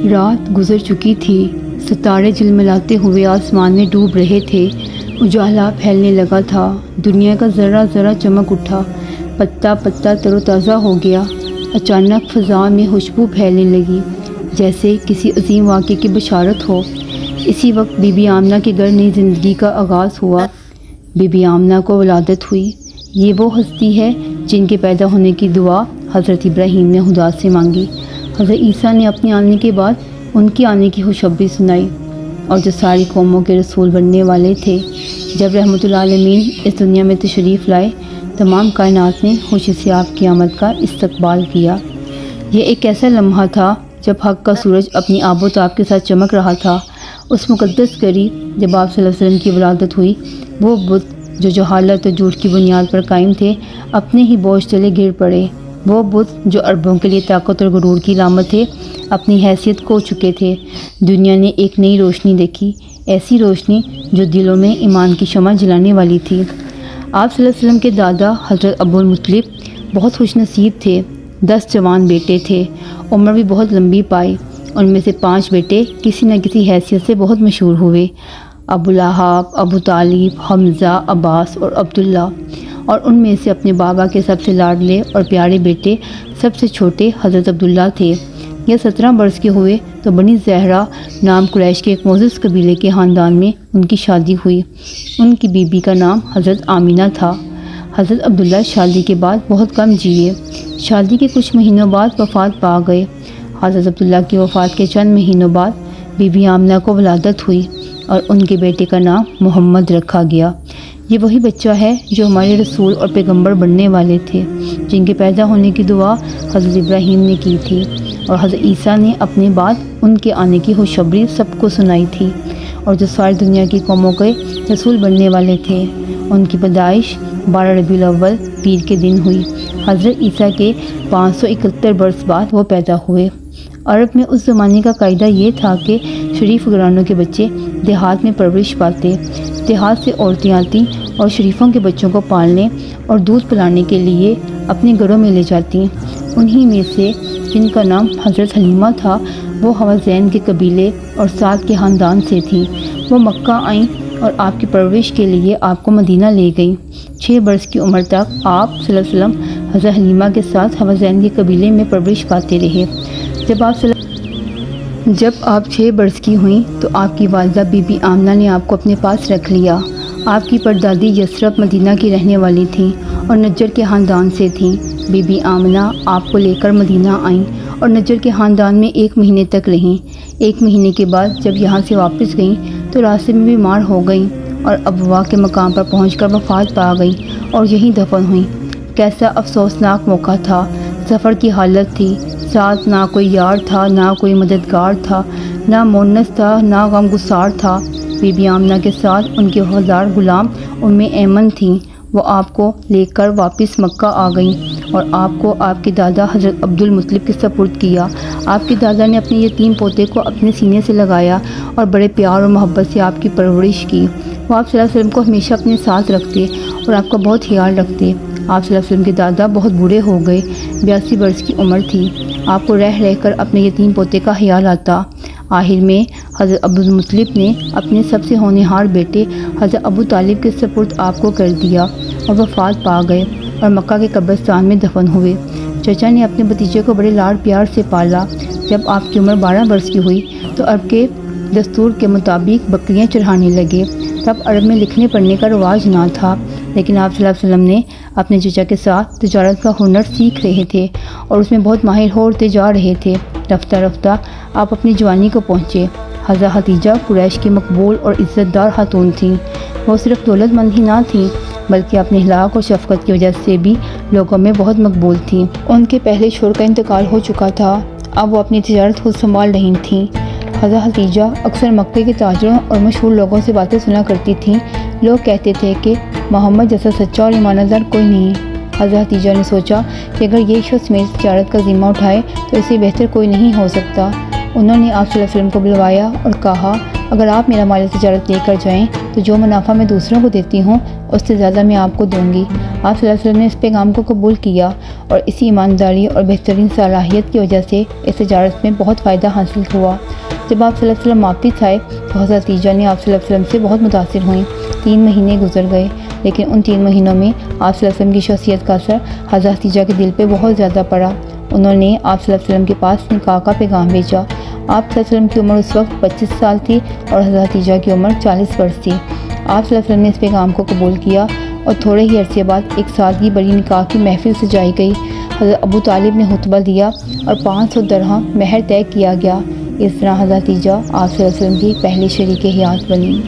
رات گزر چکی تھی، ستارے جھلملاتے ہوئے آسمان میں ڈوب رہے تھے، اجالا پھیلنے لگا تھا، دنیا کا ذرہ ذرہ چمک اٹھا، پتا پتا تر و تازہ ہو گیا۔ اچانک فضا میں خوشبو پھیلنے لگی، جیسے کسی عظیم واقعے کی بشارت ہو۔ اسی وقت بی بی آمنہ کے گھر نئی زندگی کا آغاز ہوا۔ بی بی آمنہ کو ولادت ہوئی۔ یہ وہ ہستی ہے جن کے پیدا ہونے کی دعا حضرت ابراہیم نے خدا سے مانگی۔ حضرت عیسیٰ نے اپنے آنے کے بعد ان کے آنے کی خوشخبری سنائی، اور جو ساری قوموں کے رسول بننے والے تھے۔ جب رحمت العالمین اس دنیا میں تشریف لائے، تمام کائنات نے خوشی سے آپ کی آمد کا استقبال کیا۔ یہ ایک ایسا لمحہ تھا جب حق کا سورج اپنی آب و تاب کے ساتھ چمک رہا تھا۔ اس مقدس گھڑی جب آپ صلی اللہ علیہ وسلم کی ولادت ہوئی، وہ بت جو جہالت اور جھوٹ کی بنیاد پر قائم تھے، اپنے ہی بوجھ تلے گر پڑے۔ وہ بت جو عربوں کے لیے طاقت اور غرور کی علامت تھے، اپنی حیثیت کھو چکے تھے۔ دنیا نے ایک نئی روشنی دیکھی، ایسی روشنی جو دلوں میں ایمان کی شمع جلانے والی تھی۔ آپ صلی اللہ علیہ وسلم کے دادا حضرت ابو المطلب بہت خوش نصیب تھے۔ 10 جوان بیٹے تھے، عمر بھی بہت لمبی پائی۔ ان میں سے 5 بیٹے کسی نہ کسی حیثیت سے بہت مشہور ہوئے: ابو لہب، ابو طالب، حمزہ، عباس اور عبداللہ۔ اور ان میں سے اپنے بابا کے سب سے لاڈلے اور پیارے بیٹے سب سے چھوٹے حضرت عبداللہ تھے۔ یہ 17 برس کے ہوئے تو بنی زہرہ نام قریش کے ایک معزز قبیلے کے خاندان میں ان کی شادی ہوئی۔ ان کی بیوی کا نام حضرت آمنہ تھا۔ حضرت عبداللہ شادی کے بعد بہت کم جیے۔ شادی کے کچھ مہینوں بعد وفات پا گئے۔ حضرت عبداللہ کی وفات کے چند مہینوں بعد بی بی آمنہ کو ولادت ہوئی اور ان کے بیٹے کا نام محمد رکھا گیا۔ یہ وہی بچہ ہے جو ہمارے رسول اور پیغمبر بننے والے تھے، جن کے پیدا ہونے کی دعا حضرت ابراہیم نے کی تھی، اور حضرت عیسیٰ نے اپنے بعد ان کے آنے کی خوشخبری سب کو سنائی تھی، اور جو ساری دنیا کی قوموں کے رسول بننے والے تھے۔ ان کی پیدائش 12 ربیع الاول پیر کے دن ہوئی۔ حضرت عیسیٰ کے 571 برس بعد وہ پیدا ہوئے۔ عرب میں اس زمانے کا قاعدہ یہ تھا کہ شریف گھرانوں کے بچے دیہات میں پرورش پاتے۔ دیہات سے عورتیں آتی اور شریفوں کے بچوں کو پالنے اور دودھ پلانے کے لیے اپنے گھروں میں لے جاتی۔ انہی میں سے جن کا نام حضرت حلیمہ تھا، وہ حوازین کے قبیلے اور سعد کے خاندان سے تھیں۔ وہ مکہ آئیں اور آپ کی پرورش کے لیے آپ کو مدینہ لے گئیں۔ 6 برس کی عمر تک آپ صلی اللہ علیہ وسلم حضرت حلیمہ کے ساتھ حوازین کے قبیلے میں پرورش پاتے رہے۔ جب آپ 6 برس کی ہوئیں تو آپ کی والدہ بی بی آمنہ نے آپ کو اپنے پاس رکھ لیا۔ آپ کی پردادی یثرب مدینہ کی رہنے والی تھیں اور نجر کے خاندان سے تھیں۔ بی بی آمنہ آپ کو لے کر مدینہ آئیں اور نجر کے خاندان میں 1 مہینے تک رہیں۔ 1 مہینے کے بعد جب یہاں سے واپس گئیں تو راستے میں بیمار ہو گئیں اور ابوا کے مقام پر پہنچ کر وفات پا گئیں اور یہیں دفن ہوئیں۔ کیسا افسوسناک موقع تھا! سفر کی حالت تھی، ساتھ نہ کوئی یار تھا، نہ کوئی مددگار تھا، نہ مونس تھا، نہ غم گسار تھا۔ بی بی آمنہ کے ساتھ ان کے وفادار غلام ام ایمن تھیں۔ وہ آپ کو لے کر واپس مکہ آ گئیں اور آپ کو آپ کے دادا حضرت عبد المطلب کے سپرد کیا۔ آپ کے دادا نے اپنے یتیم پوتے کو اپنے سینے سے لگایا اور بڑے پیار اور محبت سے آپ کی پرورش کی۔ وہ آپ صلی اللہ علیہ وسلم کو ہمیشہ اپنے ساتھ رکھتے اور آپ کا بہت خیال رکھتے۔ آپ صلی اللہ علیہ وسلم کے دادا بہت بوڑھے ہو گئے، 82 برس کی عمر تھی۔ آپ کو رہ کر اپنے یتیم پوتے کا خیال آتا۔ آخر میں حضرت عبد المطلب نے اپنے سب سے ہونہار بیٹے حضرت ابو طالب کے سپرد آپ کو کر دیا اور وفات پا گئے اور مکہ کے قبرستان میں دفن ہوئے۔ چچا نے اپنے بھتیجے کو بڑے لاڈ پیار سے پالا۔ جب آپ کی عمر 12 برس کی ہوئی تو عرب کے دستور کے مطابق بکریاں چڑھانے لگے۔ تب عرب میں لکھنے پڑھنے کا رواج نہ تھا، لیکن آپ صلی اللہ علیہ وسلم نے اپنے چچا کے ساتھ تجارت کا ہنر سیکھ رہے تھے اور اس میں بہت ماہر ہوتے جا رہے تھے۔ رفتہ رفتہ آپ اپنی جوانی کو پہنچے۔ حضرت خدیجہ قریش کی مقبول اور عزت دار خاتون تھیں۔ وہ صرف دولت مند ہی نہ تھیں بلکہ اپنے اخلاق اور شفقت کی وجہ سے بھی لوگوں میں بہت مقبول تھیں۔ ان کے پہلے شوہر کا انتقال ہو چکا تھا، اب وہ اپنی تجارت خود سنبھال رہی تھیں۔ حضرت خدیجہ اکثر مکے کے تاجروں اور مشہور لوگوں سے باتیں سنا کرتی تھیں۔ لوگ کہتے تھے کہ محمد جیسا سچا اور ایماندار کوئی نہیں۔ حضرت خدیجہ نے سوچا کہ اگر یہ شخص میری تجارت کا ذمہ اٹھائے تو اسے بہتر کوئی نہیں ہو سکتا۔ انہوں نے آپ صلی اللہ علیہ وسلم کو بلوایا اور کہا، اگر آپ میرا مال تجارت لے کر جائیں تو جو منافع میں دوسروں کو دیتی ہوں اس سے زیادہ میں آپ کو دوں گی۔ آپ صلی اللہ علیہ وسلم نے اس پیغام کو قبول کیا اور اسی ایمانداری اور بہترین صلاحیت کی وجہ سے اس تجارت میں بہت فائدہ حاصل ہوا۔ جب آپ صلی اللہ علیہ وسلم واپس آئے تو حضرت خدیجہ نے آپ صلی اللہ علیہ وسلم سے بہت متاثر ہوئیں۔ 3 مہینے گزر گئے، لیکن ان 3 مہینوں میں آپ صلی اللہ علیہ وسلم کی شخصیت کا اثر حضرت خدیجہ کے دل پہ بہت زیادہ پڑا۔ انہوں نے آپ صلی اللہ علیہ وسلم کے پاس نکاح کا پیغام بھیجا۔ آپ صلی اللہ علیہ وسلم کی عمر اس وقت 25 سال تھی اور حضرت خدیجہ کی عمر 40 برس تھی۔ آپ صلی اللہ علیہ وسلم نے اس پیغام کو قبول کیا اور تھوڑے ہی عرصے بعد ایک سادگی بڑی نکاح کی محفل سجائی گئی۔ حضرت ابو طالب نے خطبہ دیا اور 500 درہم مہر طے کیا گیا۔ اس طرح حضرت خدیجہ آپ صلی اللہ علیہ وسلم کی پہلی شریک حیات بنی۔